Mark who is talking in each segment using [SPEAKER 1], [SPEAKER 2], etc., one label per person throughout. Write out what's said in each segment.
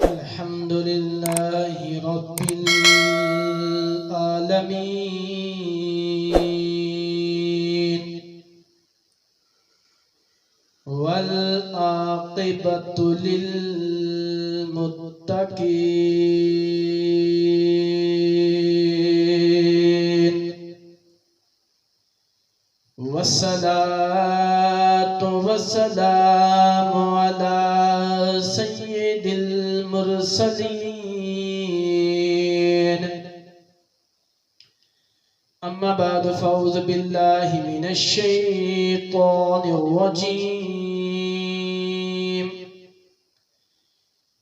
[SPEAKER 1] الحمد لله رب العالمين والعاقبة للمتقين والصلاة والسلام على سيد المرسلين أما بعد فأعوذ بالله من الشيطان الرجيم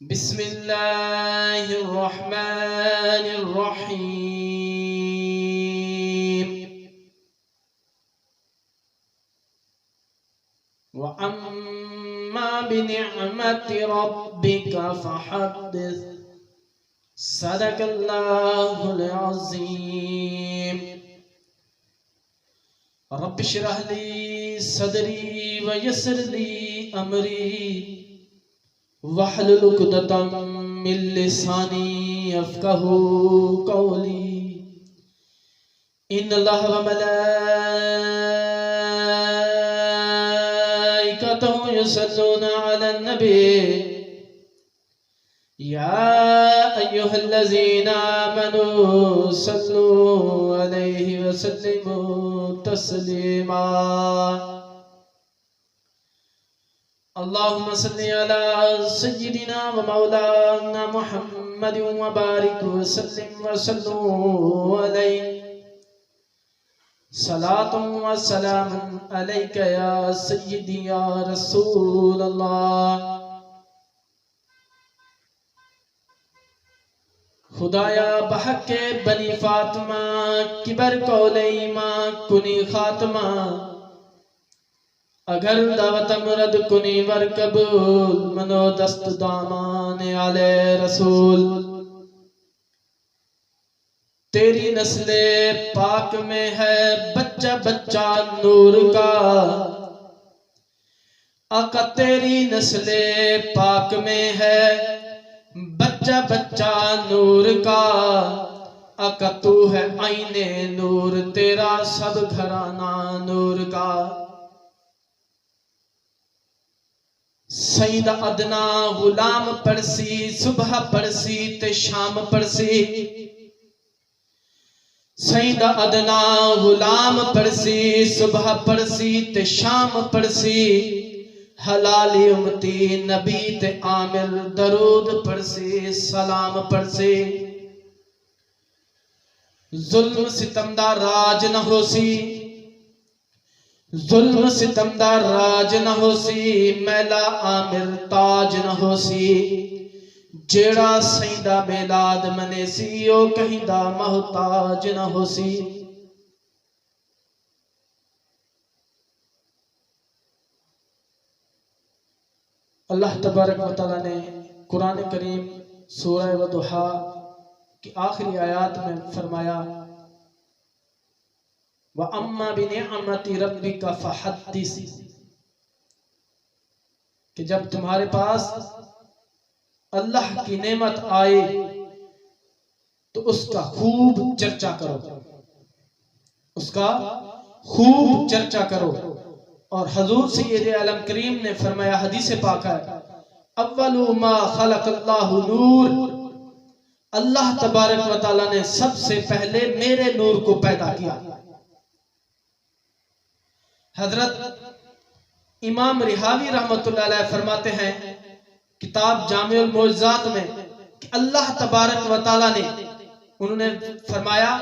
[SPEAKER 1] بسم الله الرحمن الرحيم وأما بنعمة ربك فحدث صدق الله العظيم رب اشرح لي صدري ويسر لي أمري واحلل عقدة من لساني يفقهوا قولي إن الله وملائكته يصلون على النبي يا أيها الذين آمنوا صلوا عليه وسلموا تسليما اللهم صل على سيدنا ومولانا محمد وبارك وسلم وسلم عليه صلاة وسلام عليك يا سيدي يا رسول الله خدایا بحق بنی فاطمہ کبر قول ایمان کنی خاتمہ اگر دعوت مرد کنی ور قبول منو دست دامان علی رسول تیری نسل پاک میں ہے بچہ بچہ نور کا آقا تیری نسل پاک میں ہے بچہ بچہ نور کا آقا تو ہے عین نور تیرا سب گھرانہ نور کا سید ادنا غلام پرسی صبح پرسی تے شام پرسی سید ادنا غلام پرسی صبح پرسی تے شام پرسی حلالی امتی نبی تے عامر درود پرسی سلام پرسی ظلم ستم دا راج نہ ہو سی ظلم ستم دا راج نہ ہو سی میلا عامر تاج نہ ہو سی جیڑا سیندہ میلاد منے سی او کہیں دا محتاج نہ ہو سی اللہ تبارک و تعالیٰ نے قرآن کریم سورہ وضحا کی آخری آیات میں فرمایا وَأَمَّا بِنِعْمَةِ رَبِّكَ فَحَدِّثْ کہ جب تمہارے پاس اللہ کی نعمت آئے تو اس کا خوب چرچا کرو اس کا خوب چرچا کرو اور حضور سید عالم کریم نے فرمایا حدیث پاک ہے اول ما خلق اللہ نور اللہ تبارک و تعالیٰ نے سب سے پہلے میرے نور کو پیدا کیا حضرت امام رحاوی رحمت اللہ علیہ فرماتے ہیں کتاب جامع المعجزات میں کہ اللہ تبارک و تعالیٰ نے انہوں نے فرمایا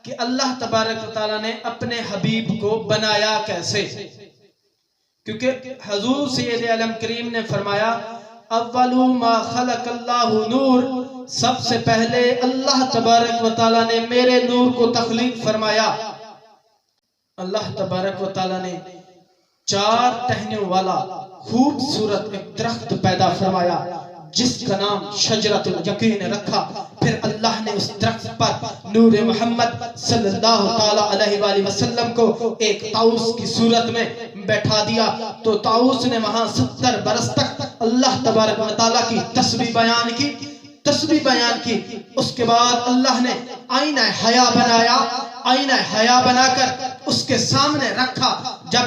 [SPEAKER 1] کہ اللہ تبارک و تعالیٰ نے اپنے حبیب کو بنایا کیسے کیونکہ حضور سید عالم کریم نے فرمایا اول ما خلق اللہ نور سب سے پہلے اللہ تبارک و تعالیٰ نے میرے نور کو تخلیق فرمایا اللہ تبارک و تعالیٰ نے 4 ٹہنیوں والا خوبصورت ایک درخت پیدا فرمایا جس کا نام شجرۃ الیقین رکھا. پھر اللہ نے اس درخت پر نور محمد صلی اللہ تعالی علیہ وآلہ وسلم کو ایک طاؤس کی صورت میں بیٹھا دیا. تو طاؤس نے وہاں 70 برس تک اللہ تبارک و تعالیٰ کی تسبیح بیان کی. اس کے بعد اللہ نے آئینہ حیا بنایا. آئینہ حیا بنا کر اس کے سامنے رکھا. جب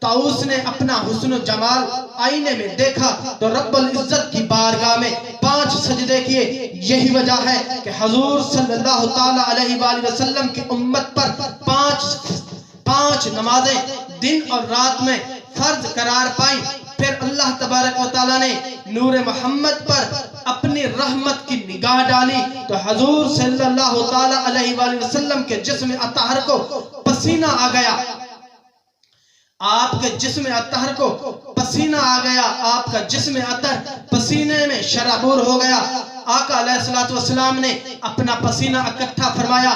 [SPEAKER 1] طاؤس نے اپنا حسن و جمال آئینے میں دیکھا تو رب العزت کی بارگاہ میں 5 سجدے کیے. یہی وجہ ہے کہ حضور صلی اللہ تعالی علیہ وآلہ وسلم کی امت پر 5 نمازیں دن اور رات میں فرض قرار پائیں. پھر اللہ تبارک و تعالیٰ نے نور محمد پر اپنی رحمت کی نگاہ ڈالی تو حضور صلی اللہ تعالی علیہ وآلہ وسلم کے جسم اطہر کو پسینہ آ گیا. آپ کے جسم اطہر کو پسینہ آ گیا. آپ کا جسم اطہر پسینے میں شرابور ہو گیا. آقا علیہ السلام نے اپنا پسینہ اکٹھا فرمایا,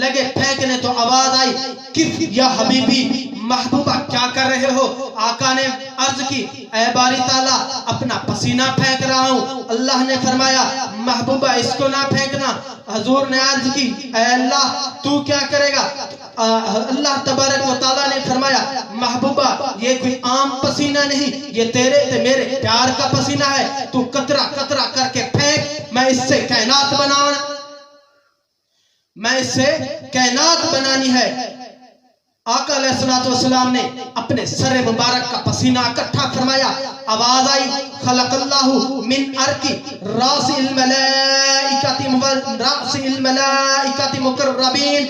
[SPEAKER 1] لگے پھینکنے تو آواز آئی, کف یا حبیبی, محبوبہ کیا کر رہے ہو؟ آقا نے عرض کی, اے باری تعالیٰ اپنا پسینہ پھینک رہا ہوں. اللہ نے فرمایا, محبوبہ اس کو نہ پھینکنا. حضور نے عرض کی, اے اللہ تو کیا کرے گا؟ اللہ تبارک و تعالیٰ نے فرمایا, محبوبہ یہ کوئی عام پسینہ نہیں, یہ تیرے تے میرے پیار کا پسینہ ہے. تو قطرہ قطرہ کر کے پھینک, میں اس سے کائنات بنانی ہے. آقا علیہ السلام نے اپنے سر مبارک کا پسینہ اکٹھا فرمایا. آواز آئی, خلق اللہ من ارکی راس الملائکۃ مقربین.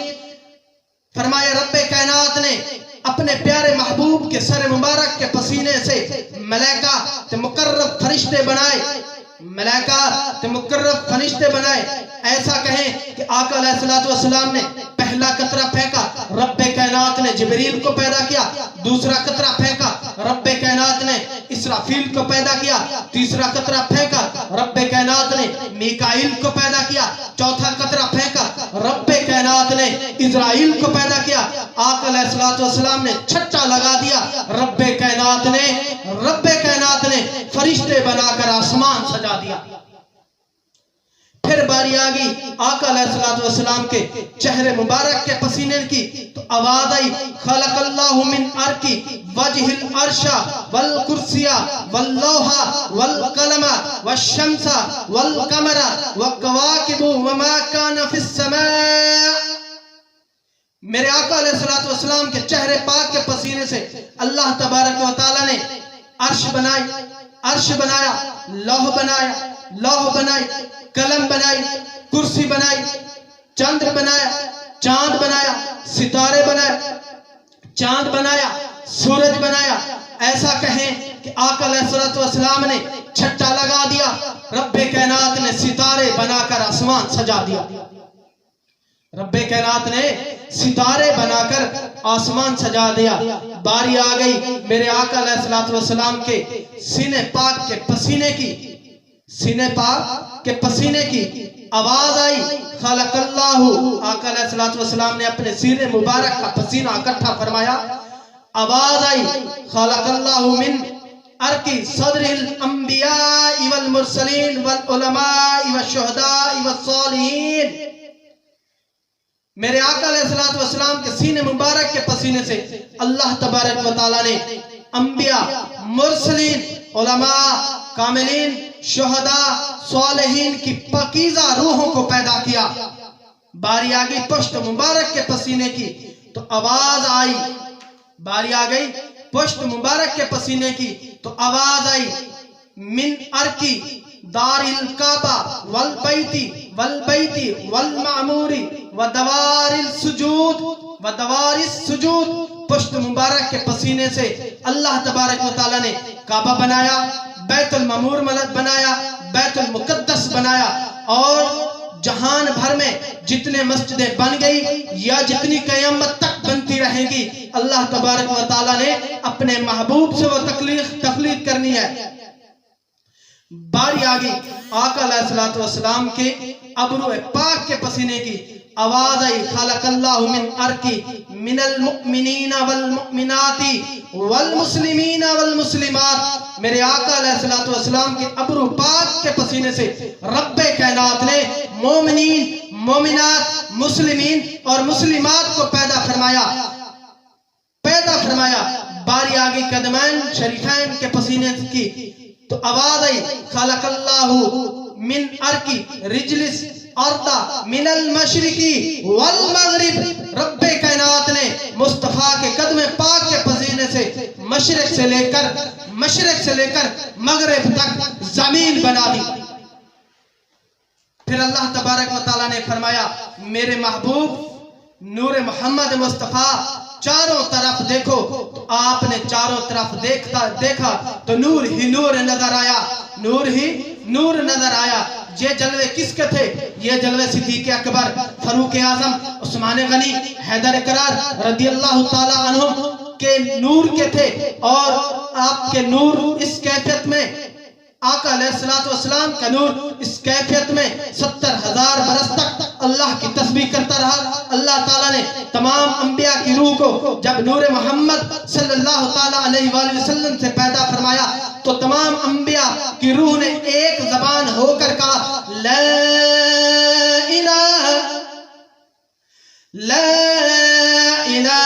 [SPEAKER 1] فرمایا رب کائنات نے اپنے پیارے محبوب کے سر مبارک کے پسینے سے ملائکہ تے مقرب فرشتے بنائے. ایسا کہیں کہ آقا علیہ السلام نے پہلا قطرہ پھینکا, رب کائنات نے جبریل کو پیدا کیا. دوسرا قطرہ پھینکا, رب کائنات نے اسرافیل کو پیدا کیا. تیسرا قطرہ پھینکا, رب کائنات نے میکائیل کو پیدا کیا. چوتھا قطرہ پھینکا, رب کائنات نے اسرائیل کو پیدا کیا. آقا علیہ السلام نے چھٹا لگا دیا, رب کائنات نے فرشتے بنا کر آسمان سجا دیا. پھر باری آگئی آقا علیہ السلام کے چہرے مبارک کے پسینے کی تو آواز آئی, خلق اللہ من ارکی وجہ العرش والکرسی واللوح والقلم والشمس والقمر والکواکب وما کان فی السماء. میرے آقا علیہ السلام کے چہرے پاک کے پسینے سے اللہ تبارک و تعالی نے عرش بنایا, لوح بنائی, قلم بنائی, کرسی بنائی, چاند بنایا, ستارے بنائے, چاند بنایا, سورج بنایا. ایسا کہیں کہ آقا علیہ السلام نے چھٹا لگا دیا, رب کائنات نے ستارے بنا کر آسمان سجا دیا. رب کائنات نے ستارے بنا کر آسمان سجا دیا. باری آ گئی میرے آقا علیہ السلام کے سینے پاک کے پسینے کی آواز آئی, خلق اللہ. آقا علیہ السلام نے اپنے سینے مبارک کا پسینہ اکٹھا فرمایا. آواز آئی, خلق اللہ من ارکی صدر الانبیاء والمرسلین والعلماء والشہداء والصالحین. میرے آقا علیہ السلام کے سینے مبارک کے پسینے سے اللہ تبارک و تعالیٰ نے انبیاء, مرسلین, علماء, کاملین, شہداء, صالحین کی پاکیزہ روحوں کو پیدا کیا. باری آگئی پشت مبارک کے پسینے کی تو آواز آئی, باری آگئی پشت مبارک کے پسینے کی تو آواز آئی, من ارکی دار الکعبہ والبیتی والمعموری ودوار السجود. پشت مبارک کے پسینے سے اللہ تبارک و تعالیٰ نے کعبہ بنایا, بیت المعمور بنایا, بیت المقدس بنایا. اور جہان بھر میں جتنے مسجدیں بن گئی یا جتنی قیامت تک بنتی رہیں گی, اللہ تبارک و تعالیٰ نے اپنے محبوب سے وہ تخلیق کرنی ہے. باری آگئی آقا علیہ السلام کے ابرو پاک کے پسینے کی آواز آئی, خلق اللہ من ارکی من المؤمنین والمؤمنات والمسلمین والمسلمات، میرے آقا علیہ الصلوۃ والسلام کے ابرو پاک کے پسینے سے رب کائنات نے مومنین، مومنات، مسلمین اور مسلمات کو پیدا فرمایا۔ باری آگئی قدمین شریفین کے پسینے کی تو آواز آئی خلق اللہ من ارکی رجلس اردا من المشرقی والمغرب، رب کائنات نے مصطفیٰ کے قدم پاک کے پسینے سے مشرق سے لے کر مغرب تک زمین بنا دی۔ پھر اللہ تبارک و تعالیٰ نے فرمایا میرے محبوب نور محمد مصطفیٰ چاروں طرف دیکھو، تو آپ نے چاروں طرف دیکھا تو نور ہی نور نظر آیا، نور ہی نور نظر آیا۔ یہ جلوے کس کے تھے؟ یہ جلوے صدیق اکبر، فاروق اعظم، عثمان غنی، حیدر کرار رضی اللہ تعالی عنہ کے نور کے تھے، اور آپ کے نور اس کیفیت میں، آقا علیہ السلام کا نور اس کیفیت میں 70,000 برس تک اللہ کی تسبیح کرتا رہا۔ اللہ تعالیٰ نے تمام انبیاء کی روح کو جب نور محمد صلی اللہ تعالیٰ علیہ وآلہ وسلم سے پیدا فرمایا تو تمام انبیاء کی روح نے ایک زبان ہو کر کہا لا الہ الا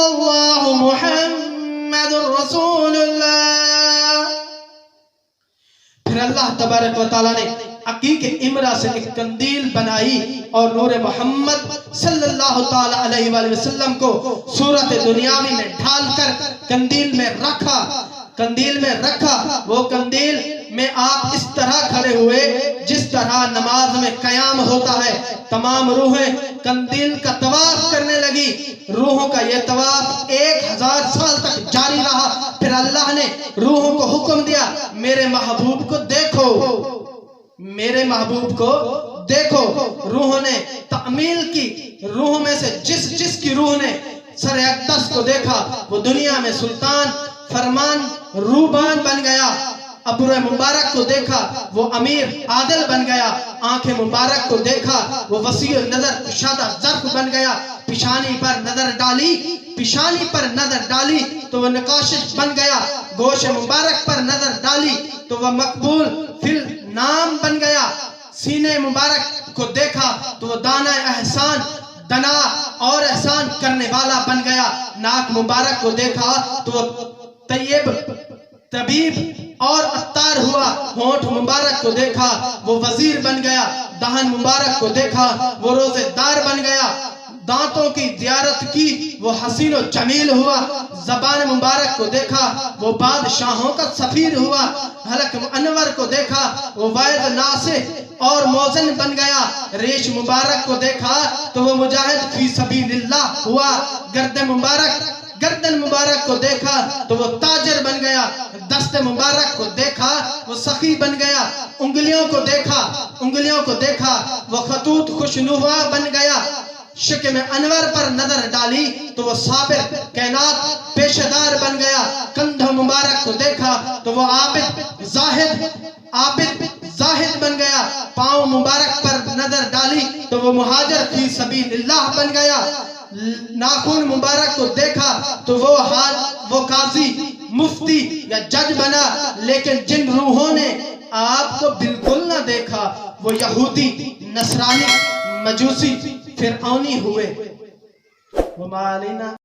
[SPEAKER 1] اللہ محمد رسول اللہ۔ پھر اللہ تبارک و تعالیٰ نے عقیق امرہ سے ایک قندیل بنائی اور نور محمد صلی اللہ تعالیٰ علیہ وآلہ وسلم کو صورت دنیاوی میں ڈھال کر قندیل میں رکھا۔ وہ قندیل میں آپ اس طرح کھڑے ہوئے جس طرح نماز میں قیام ہوتا ہے۔ تمام روحیں قندیل کا طواف کرنے لگی۔ روحوں کا یہ طواف 1000 سال تک جاری رہا۔ پھر اللہ نے روحوں کو حکم دیا میرے محبوب کو دیکھو، میرے محبوب کو دیکھو۔ روحوں نے تعمیل کی، روح میں سے جس کی روح نے سر اقدس کو دیکھا وہ دنیا میں سلطان فرمان روبان بن گیا۔ ابرو مبارک کو دیکھا وہ امیر عادل بن گیا۔ آنکھیں مبارک کو دیکھا وہ وسیع نظر کشادہ ظرف بن گیا۔ پیشانی پر نظر ڈالی تو وہ نقاشش بن گیا۔ گوش مبارک پر نظر ڈالی تو وہ مقبول فی النام بن گیا۔ سینے مبارک کو دیکھا تو وہ دنا اور احسان کرنے والا بن گیا۔ ناک مبارک کو دیکھا تو وہ طبیب اور عطار ہوا۔ ہونٹ مبارک کو دیکھا وہ وزیر بن گیا۔ دہن مبارک کو دیکھا وہ روزے دار بن گیا۔ دانتوں کی زیارت کی وہ حسین و جمیل ہوا۔ زبان مبارک کو دیکھا وہ بادشاہوں کا سفیر ہوا۔ حلق انور کو دیکھا وہ واعظ ناصح اور موزن بن گیا۔ ریش مبارک کو دیکھا تو وہ مجاہد فی سبیل اللہ ہوا۔ گردن مبارک کو دیکھا تو وہ تاجر بن گیا۔ دست مبارک کو دیکھا وہ سخی بن گیا۔ انگلیوں کو دیکھا وہ خطوط خوشنما بن گیا۔ شکم انور پر نظر ڈالی تو وہ صابر کائنات پیشدار بن گیا۔ کندھوں مبارک کو دیکھا تو وہ عابد زاہد بن گیا۔ پاؤں مبارک پر نظر ڈالی تو وہ مہاجر فی سبیل اللہ بن گیا۔ ناخن مبارک کو دیکھا تو وہ قاضی مفتی یا جج بنا۔ لیکن جن روحوں نے آپ کو بالکل نہ دیکھا وہ یہودی، نصرانی، مجوسی، فرعونی ہوئے۔